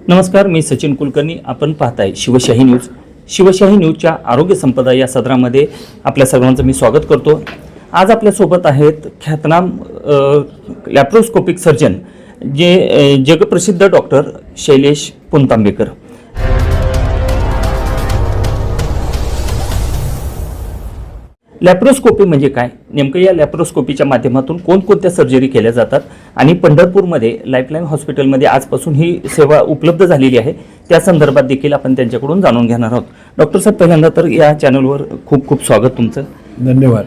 नमस्कार, मी सचिन कुलकर्णी. आपण पाहताय शिवशाही न्यूज. शिवशाही न्यूजच्या आरोग्य संपदा या सदरामध्ये आपल्या सर्वांचं मी स्वागत करतो. आज आपल्यासोबत आहेत ख्यातनाम लॅप्रोस्कोपिक सर्जन जे जगप्रसिद्ध डॉक्टर शैलेश पुनतांबेकर. लॅप्रोस्कोपी म्हणजे काय, नेमकं या लॅप्रोस्कोपीच्या माध्यमातून कोणकोणत्या सर्जरी केल्या जातात आणि पंढरपूरमध्ये लाईफलाईन हॉस्पिटलमध्ये आजपासून ही सेवा उपलब्ध झालेली आहे, त्या संदर्भात देखील आपण त्यांच्याकडून जाणून घेणार आहोत. डॉक्टर साहेब, पहिल्यांदा तर या चॅनलवर खूप खूप स्वागत तुमचं. धन्यवाद.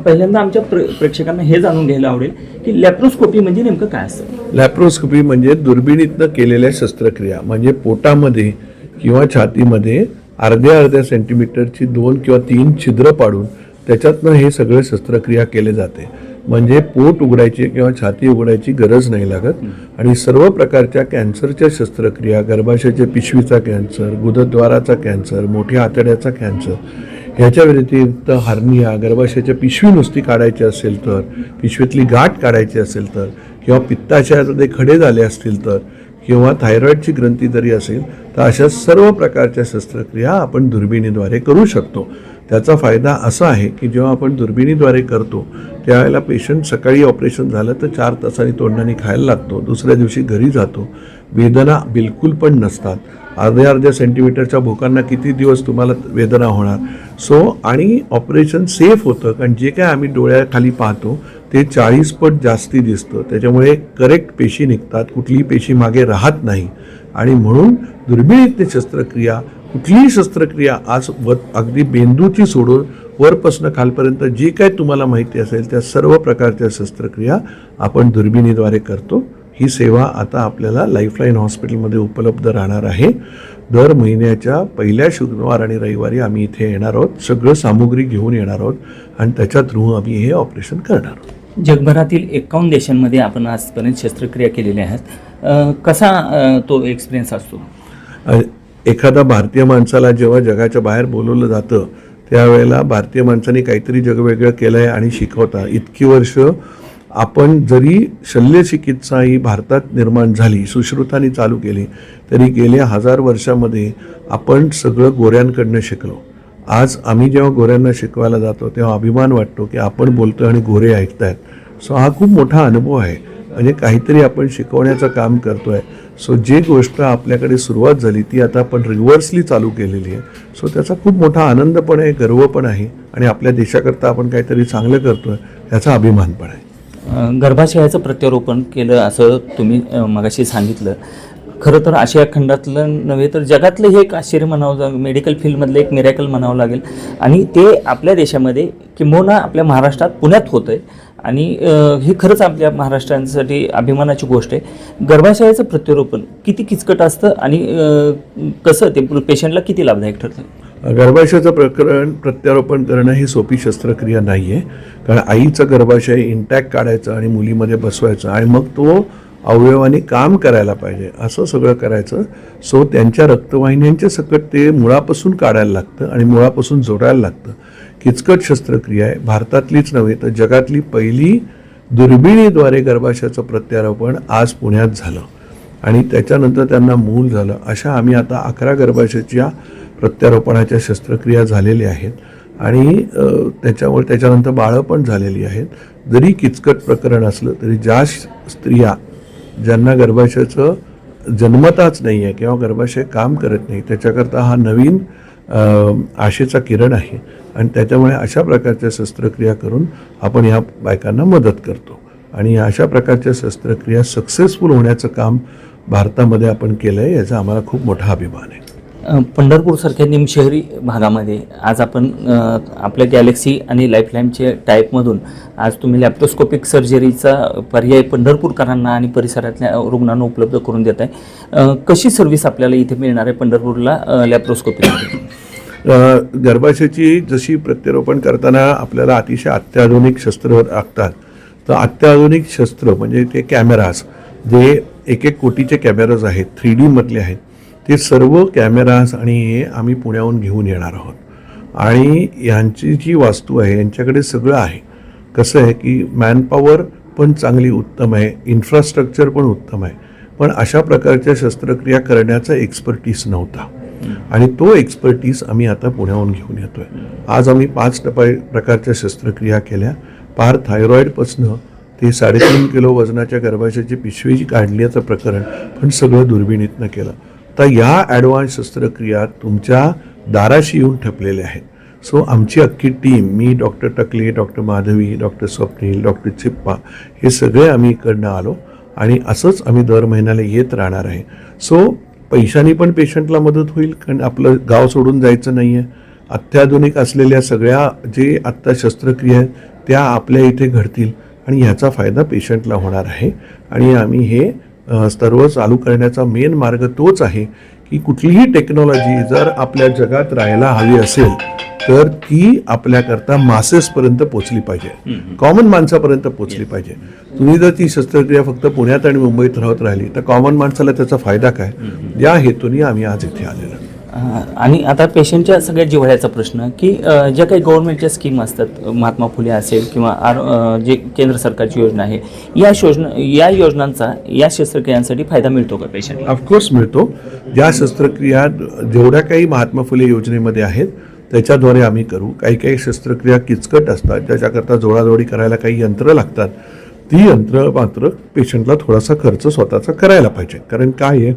पहिल्यांदा आमच्या प्रेक्षकांना हे जाणून घ्यायला आवडेल की लॅप्रोस्कोपी म्हणजे नेमकं काय असतं. लॅप्रोस्कोपी म्हणजे दुर्बिणीतनं केलेल्या शस्त्रक्रिया, म्हणजे पोटामध्ये किंवा छातीमध्ये अर्ध्या सेंटीमीटरची 2 किंवा 3 छिद्र पाडून त्याच्यातनं हे सगळे शस्त्रक्रिया केले जाते. म्हणजे पोट उघडायची किंवा छाती उघडायची गरज नाही लागत आणि सर्व प्रकारच्या कॅन्सरच्या शस्त्रक्रिया, गर्भाशयाच्या पिशवीचा कॅन्सर, गुदद्वाराचा कॅन्सर, मोठ्या आतड्याचा कॅन्सर, ह्याच्या व्यतिरिक्त हार्निया, गर्भाशयाच्या पिशवी नुसती काढायची असेल तर, पिशवीतली गाठ काढायची असेल तर, किंवा पित्ताशयामध्ये खडे झाले असतील तर, किंवा थायरॉईडची ग्रंथी जरी असेल तर, अशा सर्व प्रकारच्या शस्त्रक्रिया आपण दुर्बिणीद्वारे करू शकतो. त्याचा फायदा असा आहे की जेव्हा आपण दुर्बिणीद्वारे करतो त्यावेळेला पेशंट सकाळी ऑपरेशन झालं तर 4 तासांनी तोंडाने खायला लागतो, दुसऱ्या दिवशी घरी जातो, वेदना बिलकुल पण नसतात. अर्ध्या सेंटीमीटरच्या भोकांना किती दिवस तुम्हाला वेदना होणार. आणि ऑपरेशन सेफ होतं, कारण जे काय आम्ही डोळ्याखाली पाहतो ते 40 पट जास्ती दिसतं. त्याच्यामुळे करेक्ट पेशी निघतात, कुठलीही पेशी मागे राहत नाही. आणि म्हणून दुर्बिणीतली शस्त्रक्रिया, कुठलीही शस्त्रक्रिया आज अगदी मेंदूची सोडून वरपासून खालपर्यंत जे काय तुम्हाला माहिती असेल त्या सर्व प्रकारच्या शस्त्रक्रिया आपण दुर्बिणीद्वारे करतो. ही सेवा आता आपल्याला लाईफलाईन हॉस्पिटलमध्ये उपलब्ध राहणार आहे. दर महिन्याच्या पहिल्या शुक्रवार आणि रविवारी आम्ही इथे येणार आहोत, सगळं सामुग्री घेऊन येणार आहोत आणि त्याच्या थ्रू आम्ही हे ऑपरेशन करणार आहोत. जगभरातील 51 देशांमध्ये आपण आजपर्यंत शस्त्रक्रिया केलेल्या आहेत. कसा तो एक्सपिरियन्स असतो? एखादा भारतीय माणसाला जेव्हा जगाच्या बाहेर बोलवलं जातं त्यावेळेला भारतीय माणसाने काहीतरी जगवेगळं केलं आहे आणि शिकवता. इतकी वर्ष आपण जरी शल्यचिकित्सा ही भारतात निर्माण झाली, सुश्रुतांनी चालू केली, तरी गेल्या 1000 वर्षामध्ये आपण सगळं गोऱ्यांकडनं शिकलो. आज आम्ही जेव्हा गोऱ्यांना शिकवायला जातो तेव्हा अभिमान वाटतो की आपण बोलतो आणि गोरे ऐकतायत. हा खूप मोठा अनुभव आहे. म्हणजे काहीतरी आपण शिकवण्याचं काम करतो आहे. जे गोष्ट आपल्याकडे सुरुवात झाली ती आता आपण रिव्हर्सली चालू केलेली आहे. त्याचा खूप मोठा आनंद पण आहे, गर्व पण आहे आणि आपल्या देशाकरता आपण काहीतरी चांगलं करतो आहे याचा अभिमान पण आहे. गर्भाशयाचं प्रत्यारोपण केलं असं तुम्ही मगाशी सांगितलं. खरं तर आशिया खंडातलं नव्हे तर जगातलं हे एक आश्चर्य म्हणावं, मेडिकल फील्डमधलं एक मिरॅकल म्हणावं लागेल. आणि ते आपल्या देशामध्ये किंबहुना आपल्या महाराष्ट्रात, पुण्यात होतं आहे. आणि हे खरंच आपल्या महाराष्ट्रासाठी अभिमानाची गोष्ट आहे. गर्भाशयाचं प्रत्यारोपण किती किचकट असतं आणि कसं ते पेशंटला किती लाभदायक ठरतं? गर्भाशयाचं प्रत्यारोपण करणं ही सोपी शस्त्रक्रिया नाही आहे. कारण आईचं गर्भाशय इंटॅक्ट काढायचं आणि मुलीमध्ये बसवायचं आणि मग तो अवयवाने काम करायला पाहिजे असं सगळं करायचं. त्यांच्या रक्तवाहिन्यांच्या सकट ते मुळापासून काढायला लागतं आणि मुळापासून जोडायला लागतं. किचकट शस्त्रक्रिया आहे. भारतातलीच नव्हे तर जगातली पहिली दुर्बिणीद्वारे गर्भाशयाचं प्रत्यारोपण आज पुण्यात झालं आणि त्याच्यानंतर त्यांना मूल झालं. अशा आम्ही आता 11 गर्भाशयाच्या प्रत्यारोपणाच्या शस्त्रक्रिया झालेल्या आहेत आणि त्याच्यानंतर बाळं पण झालेली आहेत. जरी किचकट प्रकरण असलं तरी ज्या स्त्रिया ज्यांना गर्भाशयाचं जन्मताच नाही आहे किंवा गर्भाशय काम करत नाही त्याच्याकरता हा नवीन आशेचा किरण आहे आणि त्याच्यामुळे अशा प्रकारच्या शस्त्रक्रिया करून आपण ह्या बायकांना मदत करतो आणि अशा प्रकारच्या शस्त्रक्रिया सक्सेसफुल होण्याचं काम भारतामध्ये आपण केलं आहे, याचा आम्हाला खूप मोठा अभिमान आहे. पंढरपूरसारख्या निमशहरी भागामध्ये आज आपण आपल्या गॅलेक्सी आणि लाईफलाईनच्या टाईपमधून आज तुम्ही लॅप्रोस्कोपिक सर्जरीचा पर्याय पंढरपूरकरांना आणि परिसरातल्या रुग्णांना उपलब्ध करून देत आहे. कशी सर्व्हिस आपल्याला इथे मिळणार आहे पंढरपूरला लॅप्रोस्कोपिक? गर्भाशयाची जशी प्रत्यारोपण करताना आपल्याला अतिशय अत्याधुनिक शस्त्र लागतात, तर अत्याधुनिक शस्त्र म्हणजे ते कॅमेराज, जे 1 कोटीचे कॅमेराज आहेत, 3D मधले आहेत, ते सर्व कॅमेराज आणि हे आम्ही पुण्याहून घेऊन येणार आहोत. आणि यांची जी वास्तू आहे यांच्याकडे सगळं आहे. कसं आहे की मॅनपॉवर पण चांगली उत्तम आहे, इन्फ्रास्ट्रक्चर पण उत्तम आहे. पण अशा प्रकारच्या शस्त्रक्रिया करण्याचा एक्सपर्टीज नव्हता आणि तो एक्सपर्टीज आम्ही आता पुण्याहून घेऊन येतोय. आज आम्ही 5 प्रकारच्या शस्त्रक्रिया केल्या. पार थायरॉईडपासनं ते 3.5 किलो वजनाच्या गर्भाशयाची पिशवी काढण्याचं प्रकरण पण सगळं दुर्बिणीतनं केलं. तर या ॲडव्हान्स शस्त्रक्रिया तुमच्या दाराशी येऊन ठेपलेल्या आहेत. सो आमची अख्खी टीम, मी doctor Takle, doctor Madhavi, doctor Swapnil, doctor Chippa, हे सगळे आम्ही इकडनं आलो आणि असंच आम्ही दर महिन्याला येत राहणार आहे. सो पैशांनी पण पेशंटला मदत होईल, कारण आपलं गाव सोडून जायचं नाही आहे. अत्याधुनिक असलेल्या सगळ्या जे आत्ता शस्त्रक्रिया आहेत त्या आपल्या इथे घडतील आणि ह्याचा फायदा पेशंटला होणार आहे. आणि आम्ही हे सर्व चालू करण्याचा मेन मार्ग तोच आहे की कुठलीही टेक्नॉलॉजी जर आपल्या जगात राहायला हवी असेल तर ती आपल्याकरता मासेसपर्यंत पोचली पाहिजे, कॉमन माणसापर्यंत पोचली पाहिजे. तुम्ही जर ती शस्त्रक्रिया फक्त पुण्यात आणि मुंबईत राहत राहिली तर कॉमन माणसाला त्याचा फायदा काय, या हेतूने आम्ही आज इथे आलेलो. आणि आता पेशंटच्या सगळ्यात जिव्हाळ्याचा प्रश्न की ज्या काही गव्हर्नमेंटच्या स्कीम असतात, महात्मा फुले असेल किंवा जे केंद्र सरकारची योजना आहे, या योजनांचा या शस्त्रक्रियांसाठी फायदा मिळतो का पेशंटला? ऑफकोर्स मिळतो. ज्या शस्त्रक्रिया जेवढ्या काही महात्मा फुले योजनेमध्ये आहेत त्याच्याद्वारे आम्ही करू. काही काही शस्त्रक्रिया किचकट असतात ज्याच्याकरता जोडाजोडी करायला काही यंत्र लागतात. ती यंत्र मात्र पेशंटला थोडासा खर्च स्वतःचा करायला पाहिजे, कारण काय आहे,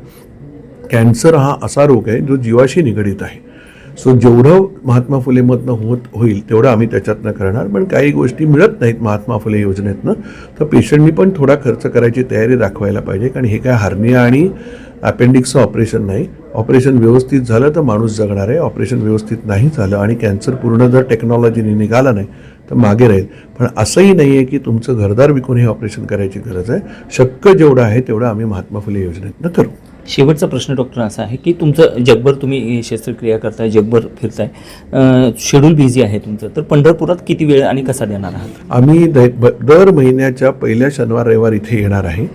कॅन्सर हा असा रोग आहे जो जीवाशी निगडीत आहे. सो जेवढं महात्मा फुलेमधनं होईल तेवढं आम्ही त्याच्यातनं करणार. पण काही गोष्टी मिळत नाहीत महात्मा फुले योजनेतनं, तर पेशंटनी पण थोडा खर्च करायची तयारी दाखवायला पाहिजे. कारण हे काय हर्निया आणि अपेंडिक्सचं ऑपरेशन नाही. ऑपरेशन व्यवस्थित झालं तर माणूस जगणार आहे. ऑपरेशन व्यवस्थित नाही झालं आणि कॅन्सर पूर्ण जर टेक्नॉलॉजीने निघाला नाही तर मागे राहील. पण असंही नाही आहे की तुमचं घरदार विकून हे ऑपरेशन करायची गरज आहे. शक्य जेवढं आहे तेवढं आम्ही महात्मा फुले योजनेतनं करू. शेवटचा प्रश्न डॉक्टर असा आहे की तुमचं जगभर तुम्ही शस्त्रक्रिया करताय, जगभर फिरताय, शेड्यूल बिझी आहे तुमचं, तर पंढरपुरात किती वेळ आणि कसा देणार आहात? आम्ही दर महिन्याच्या पहिल्या शनिवार रविवार इथे येणार आहे.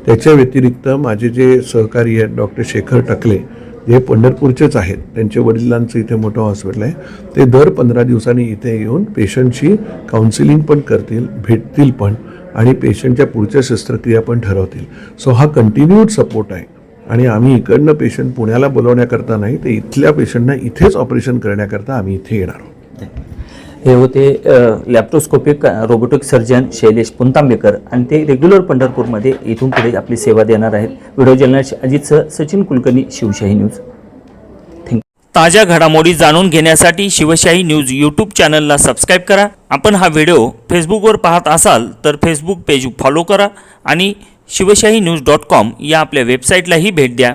त्याच्या व्यतिरिक्त माझे जे सहकारी आहेत डॉक्टर शेखर टकले, जे पंढरपूरचेच आहेत, त्यांच्या वडिलांचं इथे मोठं हॉस्पिटल आहे, ते दर 15 दिवसांनी इथे येऊन पेशंटची काउन्सिलिंग पण करतील, भेटतील पण आणि पेशंटच्या पुढच्या शस्त्रक्रिया पण ठरवतील. सो हा कंटिन्यूड सपोर्ट आहे आणि आम्ही इकडनं पेशंट पुण्याला बोलवण्याकरता नाही, तर इथल्या पेशंटना इथेच ऑपरेशन करण्याकरता आम्ही इथे येणार आहोत. हे होते लॅप्रोस्कोपिक रोबोटिक सर्जन शैलेश पुंतांबेकर आणि ते रेग्युलर पंढरपूरमध्ये इथून पुढे आपली सेवा देणार आहेत. व्हिडिओ जर्नलिस्ट अजितसह सचिन कुलकर्णी, शिवशाही न्यूज. ताज्या घडामोडी जाणून घेण्यासाठी शिवशाही न्यूज यूट्यूब चॅनलला सबस्क्राईब करा. आपण हा व्हिडिओ फेसबुकवर पाहत असाल तर फेसबुक पेज फॉलो करा आणि शिवशाही न्यूज.com या आपल्या वेबसाईटलाही भेट द्या.